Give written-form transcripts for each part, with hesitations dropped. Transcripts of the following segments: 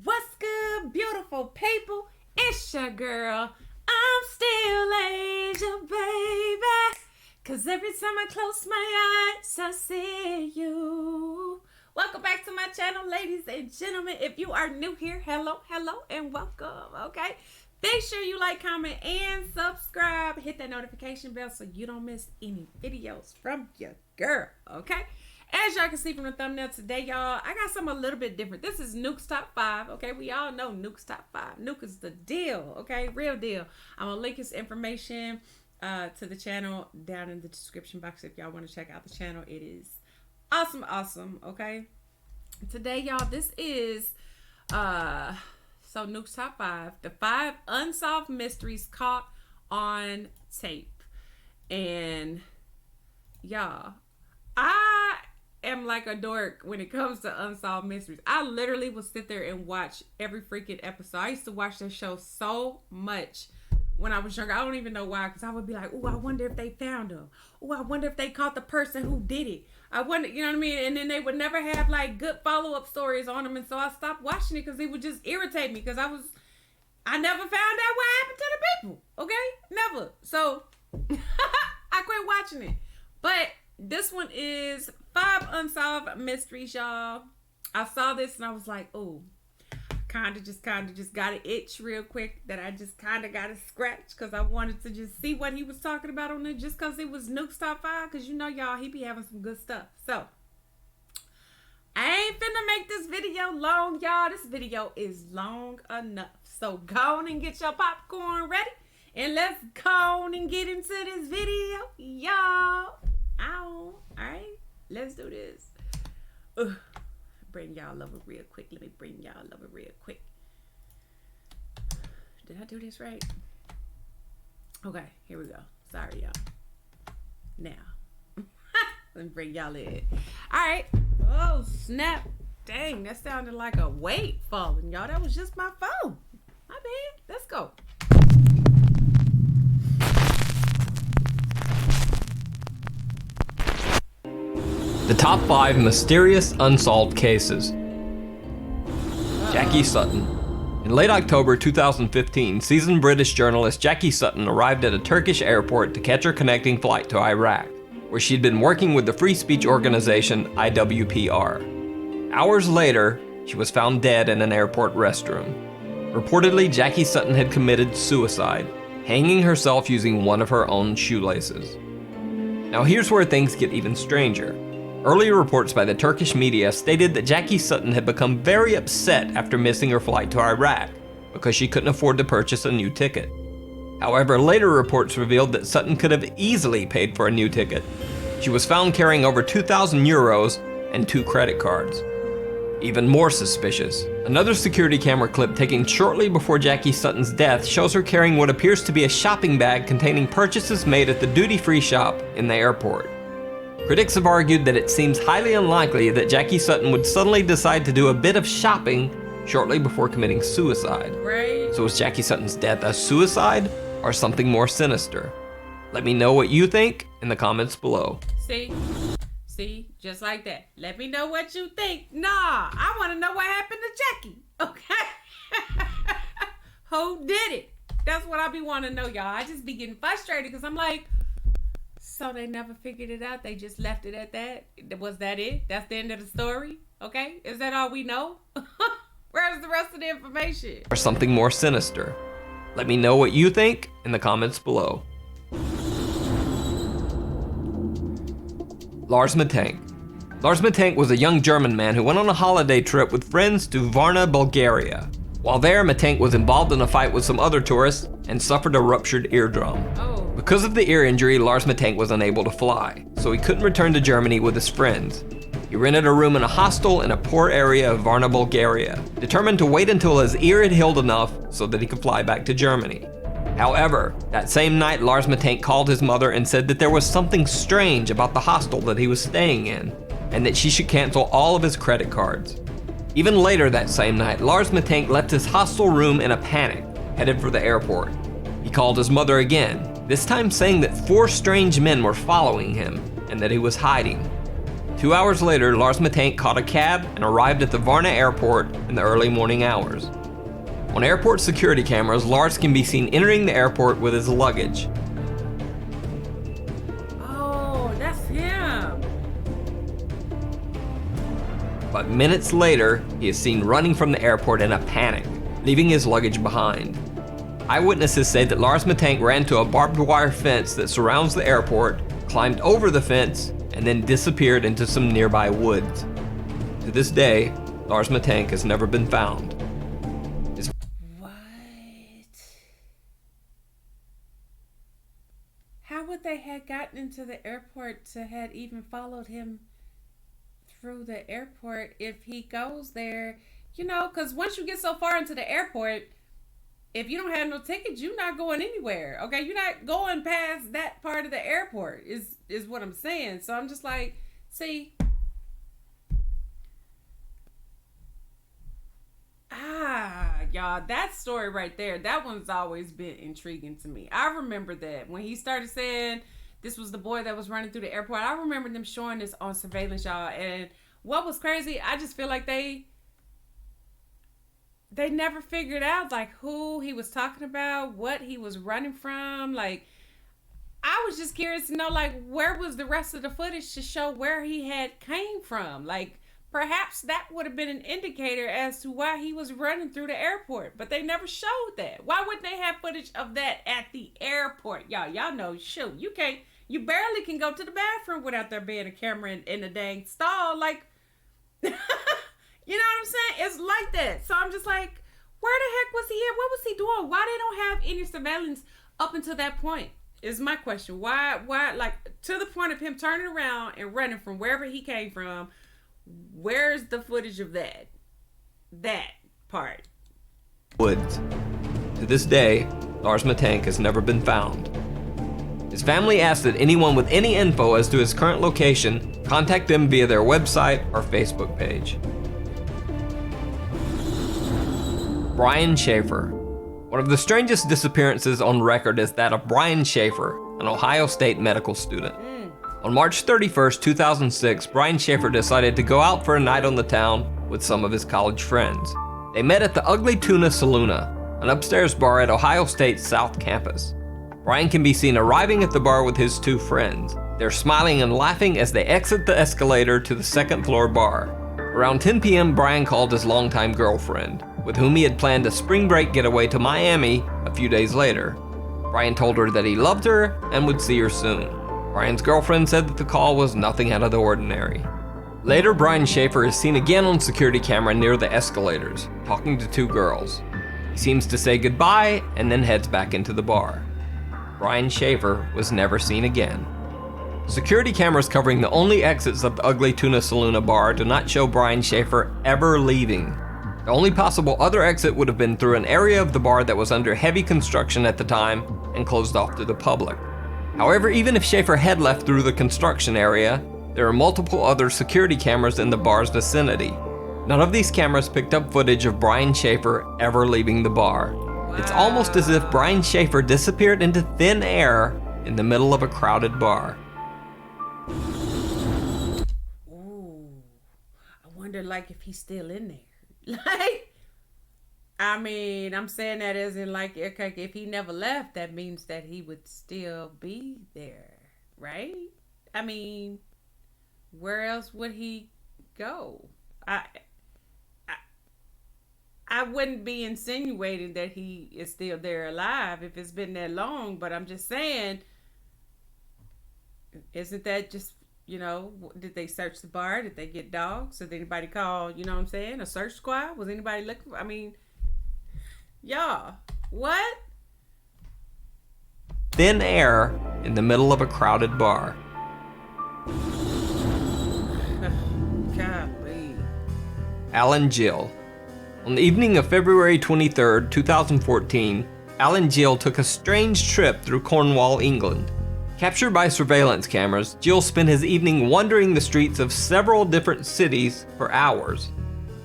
What's good, beautiful people? It's your girl, ImStillAsia, baby. Cause every time I close my eyes, I see you. Welcome back to my channel, ladies and gentlemen. If you are new here, hello, and welcome, okay? Make sure you like, comment, and subscribe. Hit that notification bell so you don't miss any videos from your girl, okay? As y'all can see from the thumbnail today, y'all, I got something a little bit different. This is Nukes Top 5, okay? We all know Nukes Top 5. Nuke is the deal, okay? Real deal. I'm going to link his information to the channel down in the description box if y'all want to check out the channel. It is awesome, okay? Today, y'all, this is, so Nukes Top 5, the 5 unsolved mysteries caught on tape. And, y'all, I am like a dork when it comes to unsolved mysteries. I literally will sit there and watch every freaking episode. I used to watch that show so much when I was younger. I don't even know why, because I would be like, oh, I wonder if they found him. Oh, I wonder if they caught the person who did it. I wonder, you know what I mean? And then they would never have like good follow-up stories on them. And so I stopped watching it because it would just irritate me, because I never found out what happened to the people. Okay? Never. So I quit watching it. But this one is 5 unsolved mysteries, y'all. I saw this and I was like, oh, kind of just got an itch real quick that I just kind of got to scratch, because I wanted to just see what he was talking about on it, just because it was Nukes Top 5, because you know, y'all, he be having some good stuff. So I ain't finna make this video long, y'all. This video is long enough. So go on and get your popcorn ready, and let's go on and get into this video, y'all. All right, let's do this. Bring y'all over real quick. Let me bring y'all over real quick. Did I do this right? Okay, here we go. Sorry, y'all. Now, let me bring y'all in. All right. Oh, snap. Dang, that sounded like a weight falling, y'all. That was just my phone. My bad. Let's go. The top 5 mysterious unsolved cases. Jackie Sutton. In late October 2015, seasoned British journalist Jackie Sutton arrived at a Turkish airport to catch her connecting flight to Iraq, where she'd been working with the free speech organization IWPR. Hours later, she was found dead in an airport restroom. Reportedly, Jackie Sutton had committed suicide, hanging herself using one of her own shoelaces. Now here's where things get even stranger. Earlier reports by the Turkish media stated that Jackie Sutton had become very upset after missing her flight to Iraq because she couldn't afford to purchase a new ticket. However, later reports revealed that Sutton could have easily paid for a new ticket. She was found carrying over 2,000 euros and 2 credit cards. Even more suspicious, another security camera clip taken shortly before Jackie Sutton's death shows her carrying what appears to be a shopping bag containing purchases made at the duty-free shop in the airport. Critics have argued that it seems highly unlikely that Jackie Sutton would suddenly decide to do a bit of shopping shortly before committing suicide. Right. So is Jackie Sutton's death a suicide or something more sinister? Let me know what you think in the comments below. See, just like that. Let me know what you think. Nah, I want to know what happened to Jackie, okay? Who did it? That's what I be wanting to know, y'all. I just be getting frustrated because I'm like, so they never figured it out. They just left it at that. Was that it? That's the end of the story? Okay. Is that all we know? Where's the rest of the information? Or something more sinister? Let me know what you think in the comments below. Lars Matank. Lars Matank was a young German man who went on a holiday trip with friends to Varna, Bulgaria. While there, Matank was involved in a fight with some other tourists and suffered a ruptured eardrum. Oh. Because of the ear injury, Lars Matank was unable to fly, so he couldn't return to Germany with his friends. He rented a room in a hostel in a poor area of Varna, Bulgaria, determined to wait until his ear had healed enough so that he could fly back to Germany. However, that same night, Lars Matank called his mother and said that there was something strange about the hostel that he was staying in, and that she should cancel all of his credit cards. Even later that same night, Lars Matank left his hostel room in a panic, headed for the airport. He called his mother again, this time saying that 4 strange men were following him and that he was hiding. 2 hours later, Lars Matank caught a cab and arrived at the Varna airport in the early morning hours. On airport security cameras, Lars can be seen entering the airport with his luggage. Oh, that's him. But minutes later, he is seen running from the airport in a panic, leaving his luggage behind. Eyewitnesses say that Lars Matank ran to a barbed wire fence that surrounds the airport, climbed over the fence, and then disappeared into some nearby woods. To this day, Lars Matank has never been found. What? How would they have gotten into the airport to have even followed him through the airport if he goes there? You know, because once you get so far into the airport, if you don't have no ticket, you're not going anywhere. Okay, you're not going past that part of the airport is what I'm saying. So I'm just like, see, y'all, that story right there, that one's always been intriguing to me. I remember that when he started saying this was the boy that was running through the airport. I remember them showing this on surveillance, y'all. And what was crazy, I just feel like they never figured out like who he was talking about, what he was running from. Like, I was just curious to know, like, where was the rest of the footage to show where he had came from? Like, perhaps that would have been an indicator as to why he was running through the airport, but they never showed that. Why wouldn't they have footage of that at the airport? Y'all know, shoot, you barely can go to the bathroom without there being a camera in the dang stall. Like, you know what I'm saying? It's like that. So I'm just like, where the heck was he at? What was he doing? Why they don't have any surveillance up until that point? Is my question. Why, like, to the point of him turning around and running from wherever he came from, where's the footage of that part? Woods. To this day, Lars Matank has never been found. His family asked that anyone with any info as to his current location contact them via their website or Facebook page. Brian Schaeffer. One of the strangest disappearances on record is that of Brian Schaeffer, an Ohio State medical student. On March 31st, 2006, Brian Schaeffer decided to go out for a night on the town with some of his college friends. They met at the Ugly Tuna Saloona, an upstairs bar at Ohio State's South Campus. Brian can be seen arriving at the bar with his two friends. They're smiling and laughing as they exit the escalator to the second floor bar. Around 10 p.m., Brian called his longtime girlfriend, with whom he had planned a spring break getaway to Miami a few days later. Brian told her that he loved her and would see her soon. Brian's girlfriend said that the call was nothing out of the ordinary. Later, Brian Schaeffer is seen again on security camera near the escalators, talking to two girls. He seems to say goodbye and then heads back into the bar. Brian Schaeffer was never seen again. Security cameras covering the only exits of the Ugly Tuna Saloona bar do not show Brian Schaeffer ever leaving. The only possible other exit would have been through an area of the bar that was under heavy construction at the time and closed off to the public. However, even if Schaeffer had left through the construction area, there are multiple other security cameras in the bar's vicinity. None of these cameras picked up footage of Brian Schaeffer ever leaving the bar. Wow. It's almost as if Brian Schaeffer disappeared into thin air in the middle of a crowded bar. Ooh, I wonder, like, if he's still in there. Like, I mean, I'm saying that as in, like, okay, if he never left, that means that he would still be there, right? I mean, where else would he go? I wouldn't be insinuating that he is still there alive if it's been that long, but I'm just saying, isn't that just, you know, did they search the bar? Did they get dogs? Did anybody call, you know what I'm saying, a search squad? Was anybody looking for, I mean, y'all, what? Thin air in the middle of a crowded bar. Golly. Alan Jell. On the evening of February 23, 2014, Alan Jell took a strange trip through Cornwall, England. Captured by surveillance cameras, Jell spent his evening wandering the streets of several different cities for hours.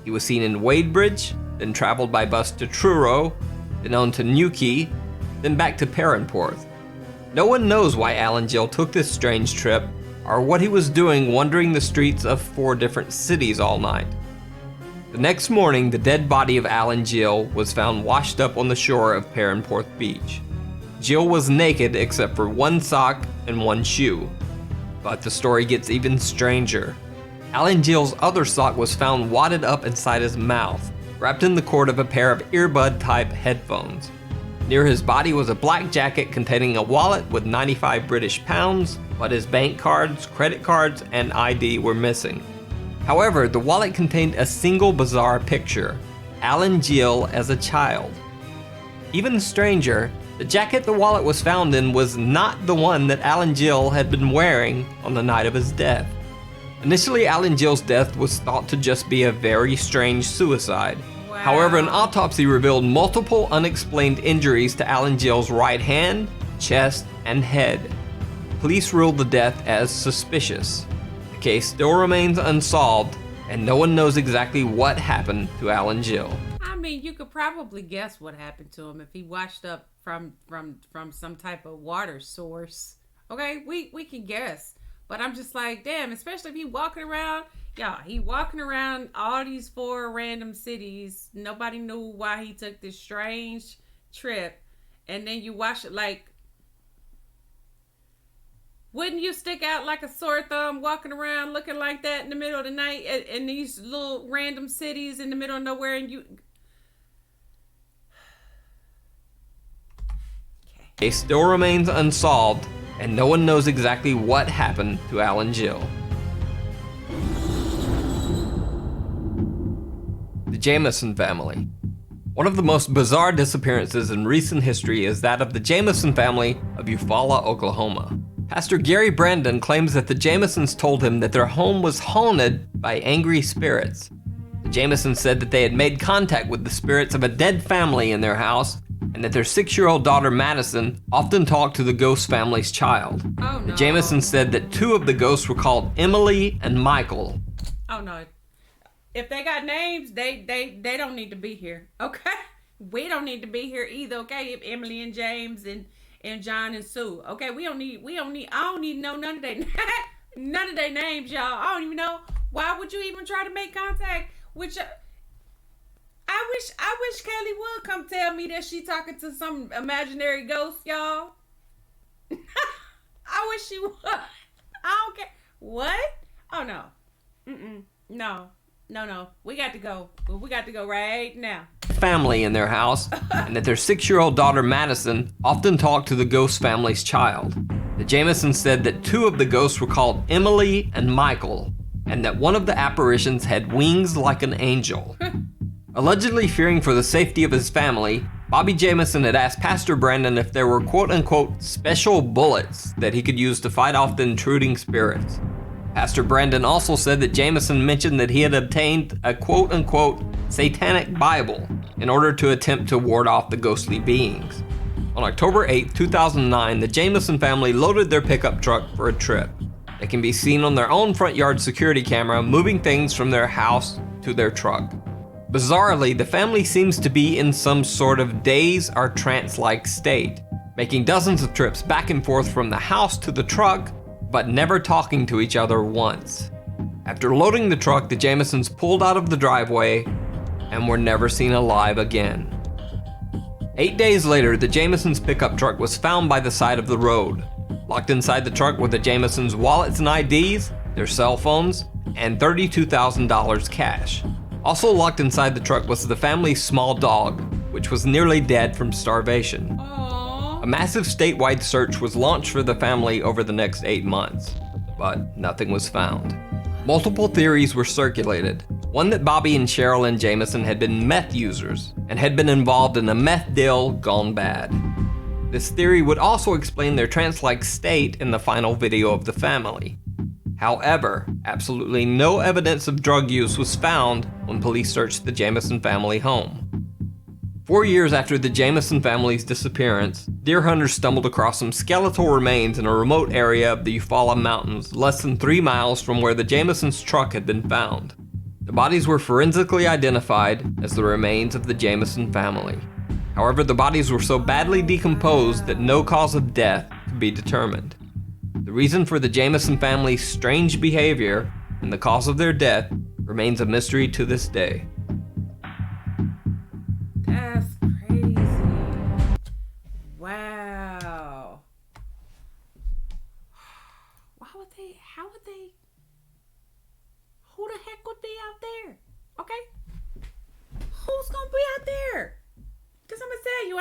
He was seen in Wadebridge, then traveled by bus to Truro, then on to Nukes, then back to Perranporth. No one knows why Alan Jell took this strange trip, or what he was doing wandering the streets of 4 different cities all night. The next morning, the dead body of Alan Jell was found washed up on the shore of Perranporth Beach. Jell was naked except for 1 sock and 1 shoe. But the story gets even stranger. Alan Jell's other sock was found wadded up inside his mouth, wrapped in the cord of a pair of earbud-type headphones. Near his body was a black jacket containing a wallet with 95 British pounds, but his bank cards, credit cards, and ID were missing. However, the wallet contained a single bizarre picture: Alan Jell as a child. Even stranger, the jacket the wallet was found in was not the one that Alan Jell had been wearing on the night of his death. Initially, Alan Jell's death was thought to just be a very strange suicide. Wow. However, an autopsy revealed multiple unexplained injuries to Alan Jell's right hand, chest, and head. Police ruled the death as suspicious. The case still remains unsolved, and no one knows exactly what happened to Alan Jell. I mean, you could probably guess what happened to him if he washed up from some type of water source. Okay, we can guess. But I'm just like, damn, especially if he walking around, he walking around all these 4 random cities. Nobody knew why he took this strange trip. And then you wash it, like, wouldn't you stick out like a sore thumb walking around looking like that in the middle of the night in these little random cities in the middle of nowhere? And you... Case still remains unsolved, and no one knows exactly what happened to Alan Jell. The Jameson family. One of the most bizarre disappearances in recent history is that of the Jameson family of Eufaula, Oklahoma. Pastor Gary Brandon claims that the Jamesons told him that their home was haunted by angry spirits. The Jamesons said that they had made contact with the spirits of a dead family in their house, and that their 6-year-old daughter Madison often talked to the ghost family's child. Oh, no. The Jamesons said that 2 of the ghosts were called Emily and Michael. Oh no. If they got names, they don't need to be here. Okay? We don't need to be here either, okay? If Emily and James and John and Sue. Okay, I don't need to know none of their names, y'all. I don't even know. Why would you even try to make contact with your... I wish Kelly would come tell me that she talking to some imaginary ghost, y'all. I wish she would. I don't care. What? Oh no. No. We got to go. We got to go right now. Family in their house, and that their 6-year-old daughter Madison often talked to the ghost family's child. The Jamesons said that 2 of the ghosts were called Emily and Michael, and that one of the apparitions had wings like an angel. Allegedly fearing for the safety of his family, Bobby Jameson had asked Pastor Brandon if there were quote-unquote special bullets that he could use to fight off the intruding spirits. Pastor Brandon also said that Jameson mentioned that he had obtained a quote-unquote satanic Bible in order to attempt to ward off the ghostly beings. On October 8, 2009, the Jameson family loaded their pickup truck for a trip. They can be seen on their own front yard security camera moving things from their house to their truck. Bizarrely, the family seems to be in some sort of daze or trance-like state, making dozens of trips back and forth from the house to the truck, but never talking to each other once. After loading the truck, the Jamesons pulled out of the driveway and were never seen alive again. 8 days later, the Jamesons' pickup truck was found by the side of the road. Locked inside the truck were the Jamesons' wallets and IDs, their cell phones, and $32,000 cash. Also locked inside the truck was the family's small dog, which was nearly dead from starvation. Aww. A massive statewide search was launched for the family over the next 8 months, but nothing was found. Multiple theories were circulated. One that Bobby and Sherilyn Jameson had been meth users and had been involved in a meth deal gone bad. This theory would also explain their trance-like state in the final video of the family. However, absolutely no evidence of drug use was found when police searched the Jameson family home. 4 years after the Jameson family's disappearance, deer hunters stumbled across some skeletal remains in a remote area of the Eufaula Mountains, less than 3 miles from where the Jamesons' truck had been found. The bodies were forensically identified as the remains of the Jameson family. However, the bodies were so badly decomposed that no cause of death could be determined. The The reason for the Jameson family's strange behavior and the cause of their death remains a mystery to this day. That's crazy. Wow. How would they, who the heck would be out there? Okay? Who's gonna be out there? Cause I'm gonna tell you,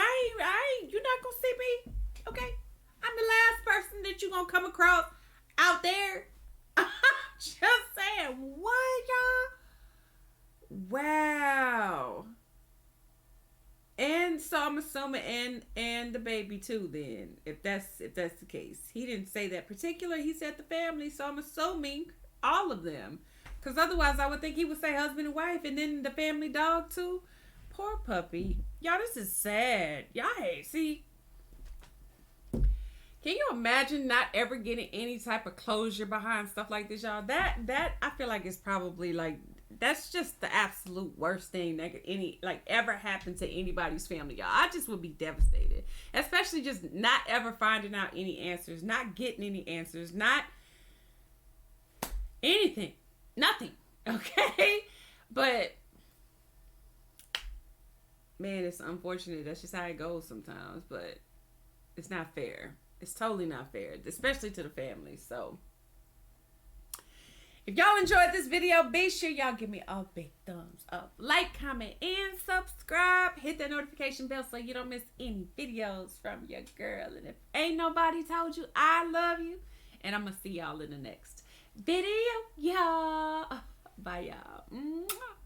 you're not gonna see me. Okay? I'm the last person that you're gonna come across out there. I'm just saying, what, y'all? Wow. And so I'm assuming and the baby too then, if that's the case. He didn't say that particular, he said the family, so I'm assuming all of them. Because otherwise I would think he would say husband and wife and then the family dog too. Poor puppy. Y'all, this is sad. Y'all hate, see. Can you imagine not ever getting any type of closure behind stuff like this, y'all? That I feel like is probably like, that's just the absolute worst thing that could ever happen to anybody's family, y'all. I just would be devastated. Especially just not ever finding out any answers, not getting any answers, not anything. Nothing. Okay? But man, it's unfortunate. That's just how it goes sometimes, but it's not fair. It's totally not fair, especially to the family. So if y'all enjoyed this video, be sure y'all give me a big thumbs up. Like, comment, and subscribe. Hit that notification bell so you don't miss any videos from your girl. And if ain't nobody told you, I love you. And I'm going to see y'all in the next video, y'all. Bye, y'all. Mwah.